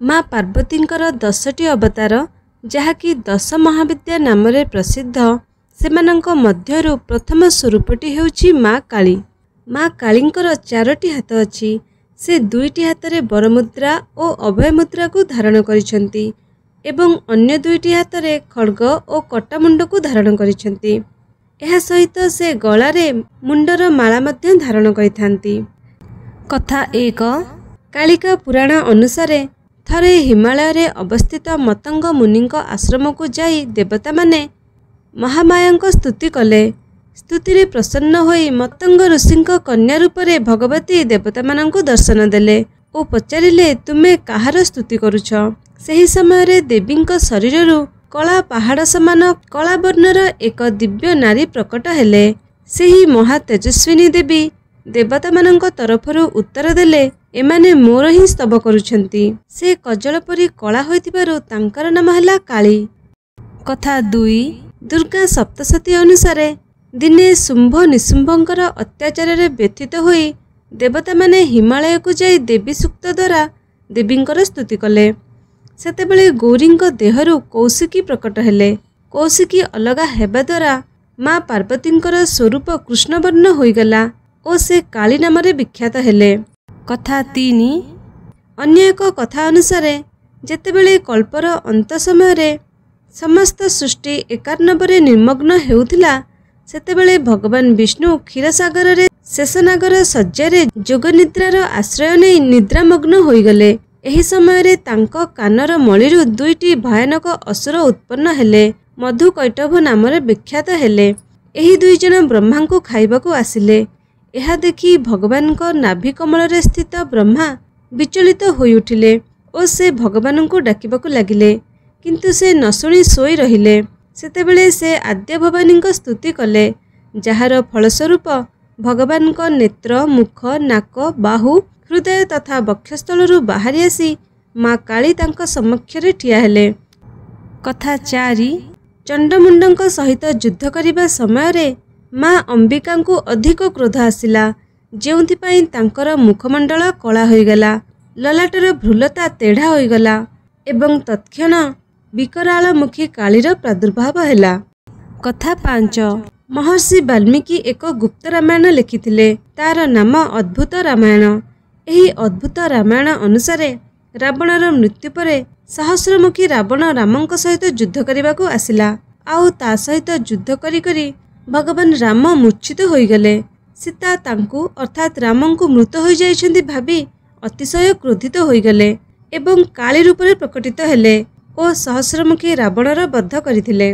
माँ पार्वतींकर 10टी अवतार जहाँकि 10 महाविद्या नाम प्रसिद्ध सेमानंक मध्यरु प्रथम स्वरूपटी हेउछि माँ काली। माँ कालींकर 4टी हाथ अछि। से 2टी हाथ रे बरमुद्रा और अभय मुद्रा को धारण करिसेंती एवं अन्य 2टी हाथ रे खड्ग और कटामुंड को धारण करिसेंती। एहा सहित से गलारे मुंडर माला मध्य धारण करिथांती। कथा 1 कालिका पुराण अनुसार थरे हिमालय रे अवस्थित मतंग मुनिंक आश्रम को जाई देवता माने महामायांक स्तुति कले। स्तुति रे प्रसन्न होई मतंग ऋषिंक कन्या रूप रे भगवती देवता मानंकु दर्शन देले और पचारिले तुमे काहार स्तुति करुछ। सही समय रे देवींक शरीररु कला पहाड़ समान कला वर्णर एक दिव्य नारी प्रकट हेले। सेही महा तेजस्विनी देवी देवता मानंक तरफरु उत्तर देले एमाने मोर ही स्तव करुछंती। से कजल परी कला होइतिबारु तांकर नाम हला काली। कथा 2 दुर्गा सप्तशती अनुसार दिने शुंभ निशुंभंकर अत्याचार रे व्यथित होई देवता माने हिमालय को जाई देवी सूक्त द्वारा देवींकर स्तुति कले। सेतेबेले गौरींक देहरु कौशिकी प्रकट हेले। कौशिकी अलगा हेबा द्वारा माँ पार्वतींकर स्वरूप कृष्णवर्ण होईगला और से काली नाम रे विख्यात हेले। कथा 3 अन्य एक कथा अनुसार जेतेबेले कल्पर अंत समय रे समस्त सृष्टि एकार्णवरे निर्मग्न हेउथिला सेतेबेले भगवान विष्णु क्षीरसागर रे शेषनागर शय्यारे जोगनिद्रार आश्रय नहीं निद्रामग्न होईगले। एही समय रे तांको कानर मळिरु 2टी भयानक असुर उत्पन्न हेले। मधुकैटभ नाम रे विख्यात हेले। एही 2 जन ब्रह्मा को खाइबाकू आसिले। एहा देखि भगवान को नाभि कमल रे स्थित ब्रह्मा विचलित होई उठिले और से भगवान को डाकिबाकू लागिले किंतु से न शुणी सोई रहिले। सेतेबेले से आद्य भवानी स्तुति कले जार फलस्वरूप भगवान को नेत्र मुख नाक बाहु हृदय तथा वक्षस्थल बाहरी आसी माँ काली तांको समक्ष रे ठिया हेले। कथा 4 चंडमुंडंक सहित युद्ध करिबा समय रे माँ अंबिका को अधिक क्रोध आसिला जेउथिपाई तांकर मुखमंडल कला होईगला ललाटर भ्रुलता तेढ़ा होईगला एवं तत्क्षण विकरालमुखी कालीर प्रादुर्भाव हेला। कथा 5 महर्षि वाल्मीकि एक गुप्त रामायण लिखिथिले। तार नाम अद्भुत रामायण। एही अद्भुत रामायण अनुसार रावणर मृत्यु परे सहस्रमुखी रावण रामंक सहित युद्ध करने आसिला। आउ ता सहित युद्ध करी करी भगवान राम मूर्छित होईगले। सीता तांकु अर्थात रामंकु मृत होई जाइछन्ति भाबी अतिशय क्रोधित होईगले एवं काली रूप में प्रकटित हेले और सहस्रमुखी रावणर बध करथिले।